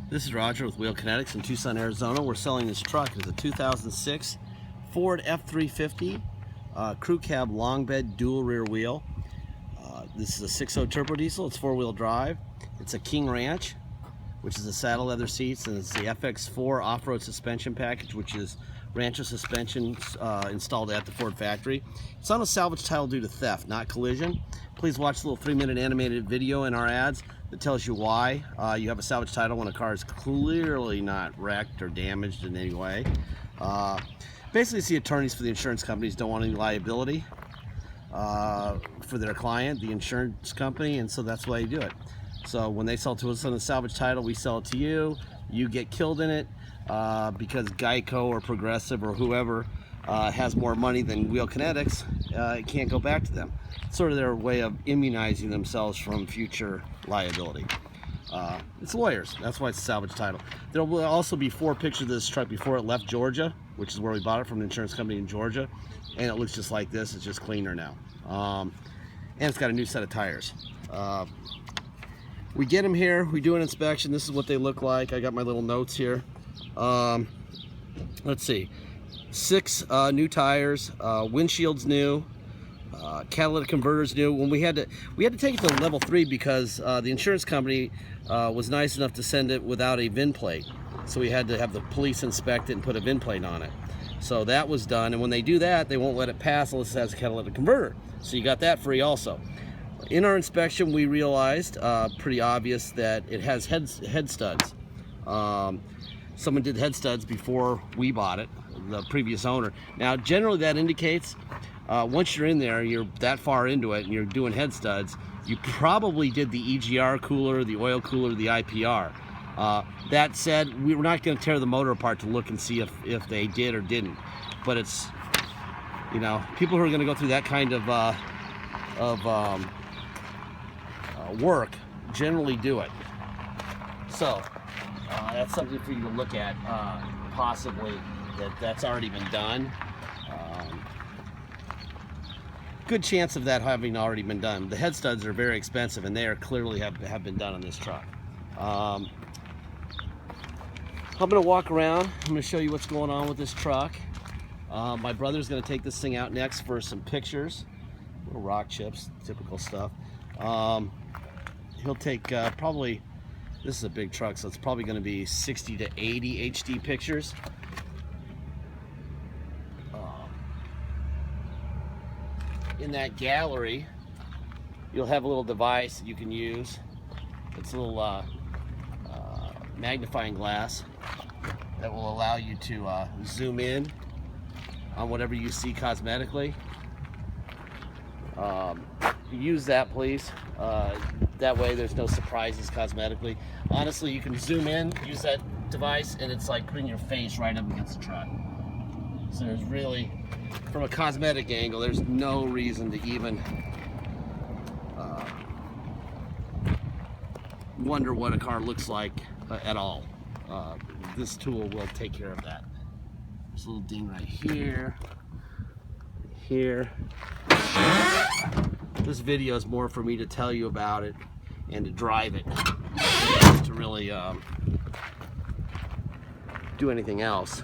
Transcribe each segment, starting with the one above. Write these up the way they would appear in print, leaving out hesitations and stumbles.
This is Roger with Wheel Kinetics in Tucson, Arizona. We're selling this truck. It's a 2006 Ford F350 crew cab long bed dual rear wheel. This is a 6.0 turbo diesel. It's four-wheel drive. It's a King Ranch, which is the saddle leather seats, and it's the FX4 off-road suspension package, which is Rancho suspension installed at the Ford factory. It's on a salvage title due to theft, not collision. Please watch the little 3-minute animated video in our ads that tells you why you have a salvage title when a car is clearly not wrecked or damaged in any way. Basically, it's the attorneys for the insurance companies don't want any liability for their client, the insurance company, and so that's why they do it. So when they sell to us on a salvage title, we sell it to you. You get killed in it because Geico or Progressive or whoever has more money than Wheel Kinetics. It can't go back to them. It's sort of their way of immunizing themselves from future liability. It's lawyers. That's why it's a salvage title. There will also be 4 pictures of this truck before it left Georgia, which is where we bought it from, an insurance company in Georgia, and it looks just like this. It's just cleaner now, and it's got a new set of tires. We get them here, we do an inspection. This is what they look like. I got my little notes here. Let's see, 6 new tires, windshield's new, catalytic converters new. When we had to take it to level 3 because the insurance company was nice enough to send it without a VIN plate, so we had to have the police inspect it and put a VIN plate on it. So that was done, and when they do that, they won't let it pass unless it has a catalytic converter. So you got that free also. In our inspection, we realized, pretty obvious, that it has head studs. Someone did head studs before we bought it, the previous owner. Now, generally that indicates once you're in there, you're that far into it, and you're doing head studs, you probably did the EGR cooler, the oil cooler, the IPR. That said, we were not going to tear the motor apart to look and see if they did or didn't. But it's, you know, people who are going to go through that kind of work generally do it. So that's something for you to look at, possibly that's already been done. Good chance of that having already been done. The head studs are very expensive, and they are clearly have been done on this truck. I'm going to walk around. I'm going to show you what's going on with this truck. My brother's going to take this thing out next for some pictures. Little rock chips, typical stuff. He'll take probably, this is a big truck, so it's probably going to be 60 to 80 HD pictures. In that gallery, you'll have a little device that you can use. It's a little magnifying glass that will allow you to zoom in on whatever you see cosmetically. Use that, please. That way there's no surprises cosmetically. Honestly, you can zoom in, use that device, and it's like putting your face right up against the truck. So there's really, from a cosmetic angle, there's no reason to even wonder what a car looks like at all. This tool will take care of that. There's a little ding right here, here. This video is more for me to tell you about it and to drive it, to really do anything else.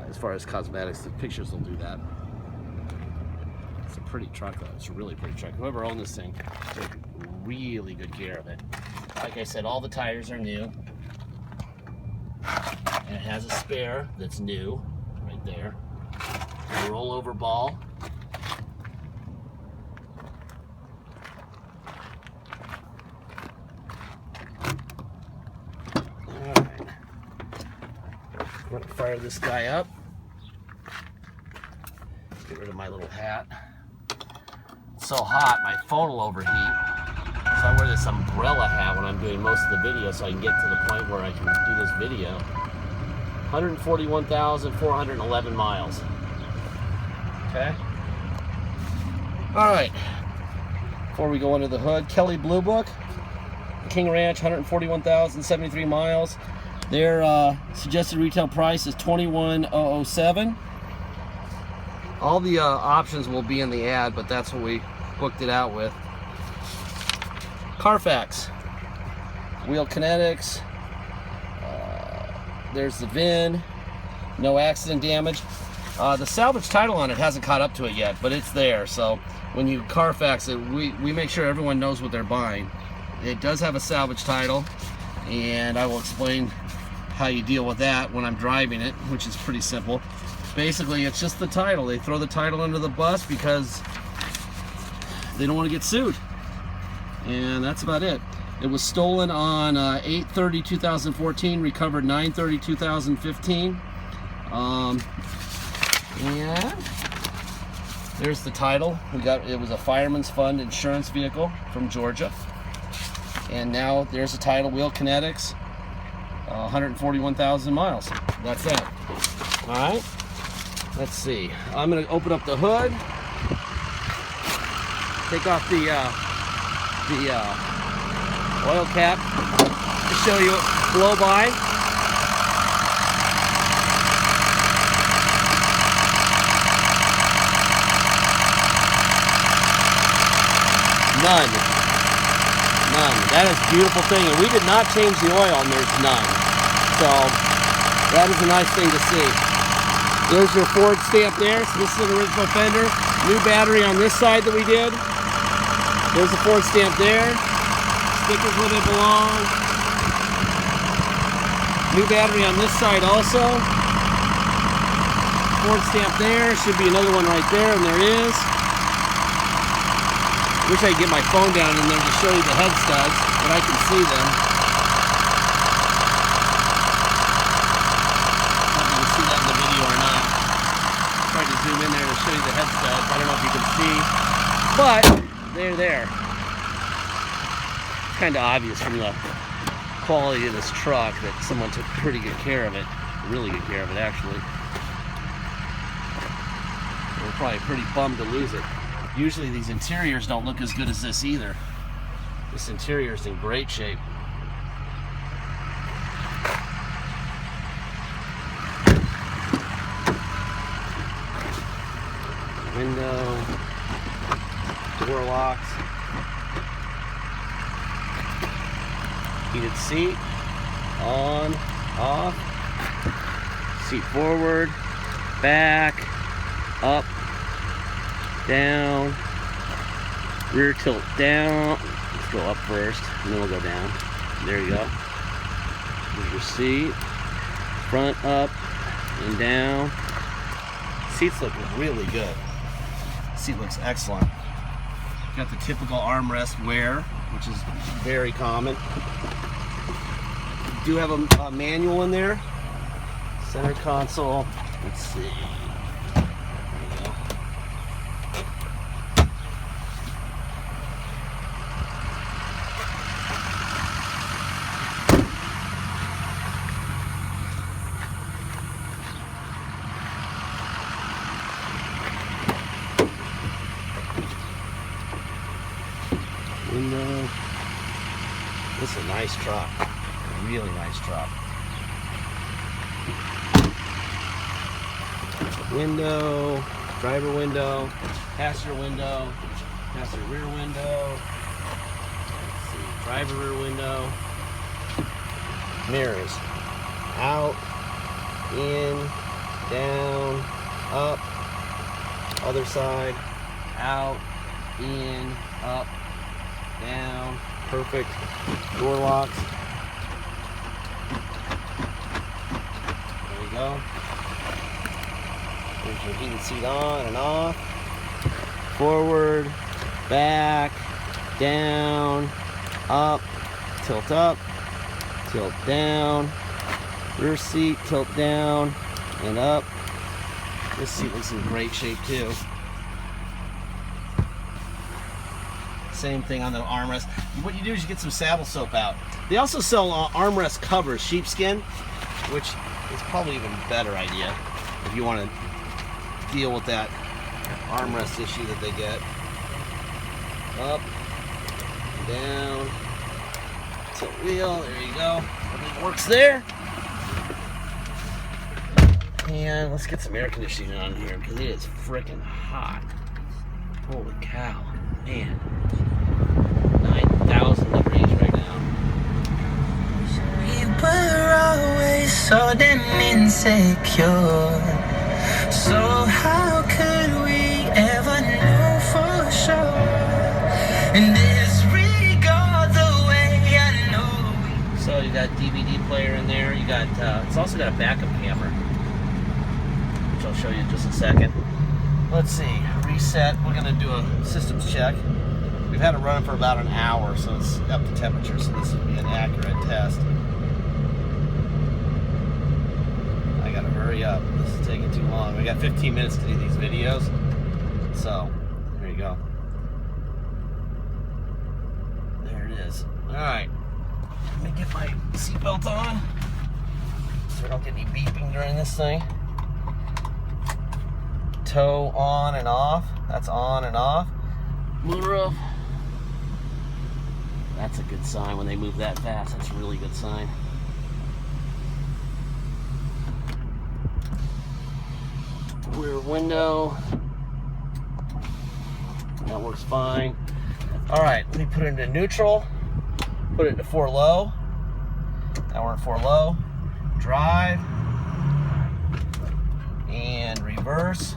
As far as cosmetics, the pictures will do that. It's a pretty truck, though. It's a really pretty truck. Whoever owned this thing took really good care of it. Like I said, all the tires are new. And it has a spare that's new, right there. A rollover ball. Alright. I'm going to fire this guy up. Get rid of my little hat. It's so hot, my phone will overheat. So I wear this umbrella hat when I'm doing most of the video so I can get to the point where I can do this video. 141,411 miles. Okay. Alright. Before we go under the hood, Kelly Blue Book, King Ranch, 141,073 miles. Their suggested retail price is $21,007. All the options will be in the ad, but that's what we booked it out with. Carfax. wheel Kinetics. There's the VIN. No accident damage. The salvage title on it hasn't caught up to it yet, but it's there. So when you Carfax it, we make sure everyone knows what they're buying. It does have a salvage title, and I will explain how you deal with that when I'm driving it, which is pretty simple. Basically, it's just the title. They throw the title under the bus because they don't want to get sued. And that's about it. It was stolen on 8/30/2014, recovered 9/30/2015. And there's the title. It was a Fireman's Fund insurance vehicle from Georgia. And now there's the title, wheel Kinetics, 141,000 miles. That's that. All right. Let's see. I'm going to open up the hood. Take off the oil cap to show you blow by. None. That is a beautiful thing, and we did not change the oil, and there's none. So that is a nice thing to see. There's your Ford stamp there. So this is an original fender. New battery on this side that we did. There's a Ford stamp there. Stickers where they belong. New battery on this side also. Ford stamp there. Should be another one right there, and there is. Wish I could get my phone down in there to show you the head studs, but I can see them. I don't know if you can see that in the video or not. I tried to zoom in there to show you the head studs. I don't know if you can see, but they're there. It's kind of obvious from the quality of this truck that someone took pretty good care of it. Really good care of it, actually. We're probably pretty bummed to lose it. Usually these interiors don't look as good as this either. This interior is in great shape. Window, door locks, heated seat, on, off, seat forward, back, up, down, rear tilt down. Let's go up first, and then we'll go down. There you go. There's your seat. Front up and down. Seats look really good. Seat looks excellent. Got the typical armrest wear, which is very common. Do have a manual in there. Center console. Let's see. Window. This is a nice truck. A really nice truck. Window, driver window, passenger window, passenger rear window. Let's see, driver rear window. Mirrors. Out, in, down, up. Other side. Out, in, up, down. Perfect. Door locks. There you go. There's your heated seat on and off. Forward, back, down, up, tilt down. Rear seat, tilt down and up. This seat looks in great shape too. Same thing on the armrest. What you do is you get some saddle soap out. They also sell armrest covers, sheepskin, which is probably even a better idea if you want to deal with that armrest issue that they get. Up, down, tilt wheel, there you go. Everything works there. And let's get some air conditioning on here because it is freaking hot. Holy cow, man. 9,000 degrees right now. so damn insecure. So how could we ever know for sure? And disregard the way I know. So you got DVD player in there. You got it's also got a backup camera, which I'll show you in just a second. Let's see, reset. We're gonna do a systems check. We've had it running for about an hour, so it's up to temperature, so this would be an accurate test. I gotta hurry up. This is taking too long. We got 15 minutes to do these videos. So, there you go. There it is. Alright. Let me get my seatbelt on so I don't get any beeping during this thing. Tow on and off. That's on and off. Moonroof. That's a good sign when they move that fast. That's a really good sign. Rear window. That works fine. All right, let me put it into neutral. Put it into 4 low. Now we're in 4 low. Drive. And reverse.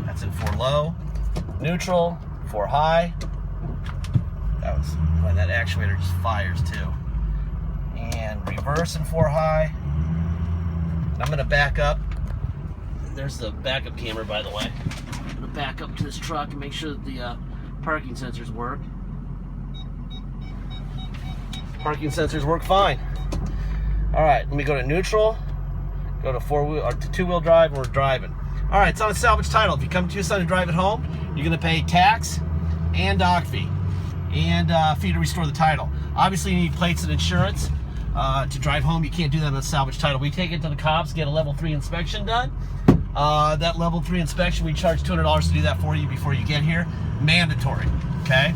That's in 4 low. Neutral. 4 high. That was when that actuator just fires too. And reverse in 4 high. And I'm going to back up. There's the backup camera, by the way. I'm going to back up to this truck and make sure that the parking sensors work. Parking sensors work fine. All right, let me go to neutral. Go to 4-wheel or to 2-wheel drive, and we're driving. All right, it's on a salvage title. If you come to Tucson and drive it home, you're going to pay tax and dock fee and fee to restore the title. Obviously, you need plates and insurance to drive home. You can't do that on a salvage title. We take it to the cops, get a level 3 inspection done. That level 3 inspection, we charge $200 to do that for you before you get here. Mandatory, okay?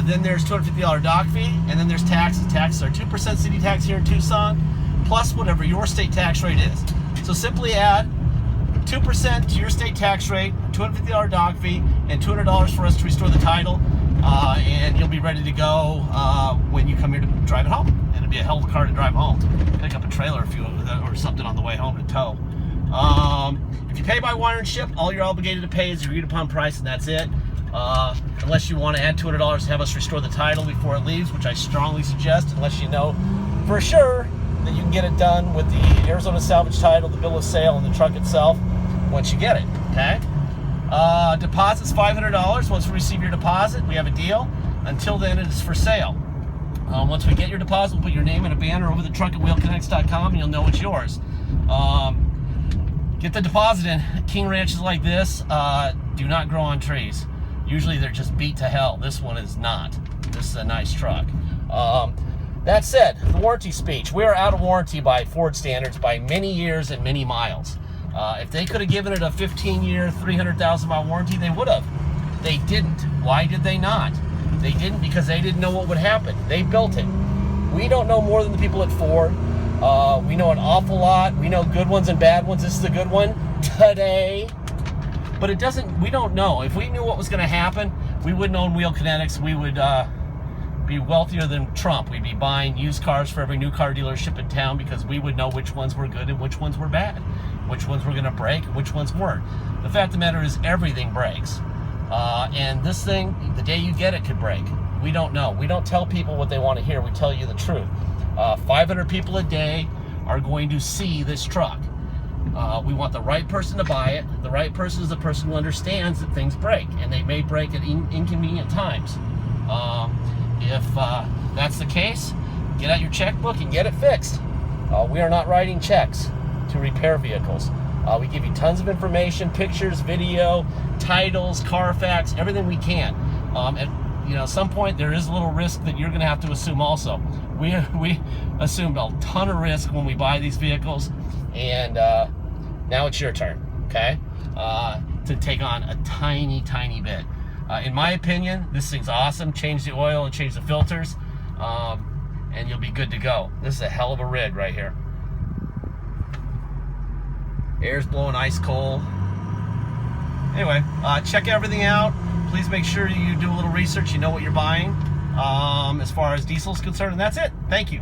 Then there's $250 dock fee, and then there's taxes. Taxes are 2% city tax here in Tucson, plus whatever your state tax rate is. So simply add 2% to your state tax rate, $250 dock fee, and $200 for us to restore the title, and you'll be ready to go when you come here to drive it home. And it'll be a hell of a car to drive home. Pick up a trailer or something on the way home to tow. If you pay by wire and ship, all you're obligated to pay is your agreed upon price, and that's it. Unless you want to add $200 to have us restore the title before it leaves, which I strongly suggest, unless you know for sure that you can get it done with the Arizona salvage title, the bill of sale, and the truck itself once you get it, okay? Deposit's $500. Once we receive your deposit, we have a deal. Until then, it is for sale. Once we get your deposit, we'll put your name in a banner over the truck at wheelkinetics.com, and you'll know it's yours. Get the deposit in. King ranches like this do not grow on trees. Usually they're just beat to hell. This one is not. This is a nice truck. That said, the warranty speech. We are out of warranty by Ford standards by many years and many miles. If they could have given it a 15-year, 300,000-mile warranty, they would have. They didn't. Why did they not? They didn't because they didn't know what would happen. They built it. We don't know more than the people at Ford. We know an awful lot. We know good ones and bad ones. This is a good one today. But it doesn't, we don't know. If we knew what was going to happen, we wouldn't own Wheel Kinetics. We would be wealthier than Trump. We'd be buying used cars for every new car dealership in town because we would know which ones were good and which ones were bad, which ones were going to break and which ones weren't. The fact of the matter is everything breaks. And this thing, the day you get it, could break. We don't know. We don't tell people what they want to hear. We tell you the truth. 500 people a day are going to see this truck. We want the right person to buy it. The right person is the person who understands that things break, and they may break at inconvenient times. If that's the case, get out your checkbook and get it fixed. We are not writing checks to repair vehicles. We give you tons of information, pictures, video, titles, Carfax, everything we can. At some point there is a little risk that you're going to have to assume also. We assumed a ton of risk when we buy these vehicles, and now it's your turn, okay, to take on a tiny bit. In my opinion, this thing's awesome. Change the oil and change the filters, and you'll be good to go. This is a hell of a rig right here. Air's blowing ice cold. Anyway, check everything out. Please make sure you do a little research. You know what you're buying as far as diesel is concerned, and that's it. Thank you.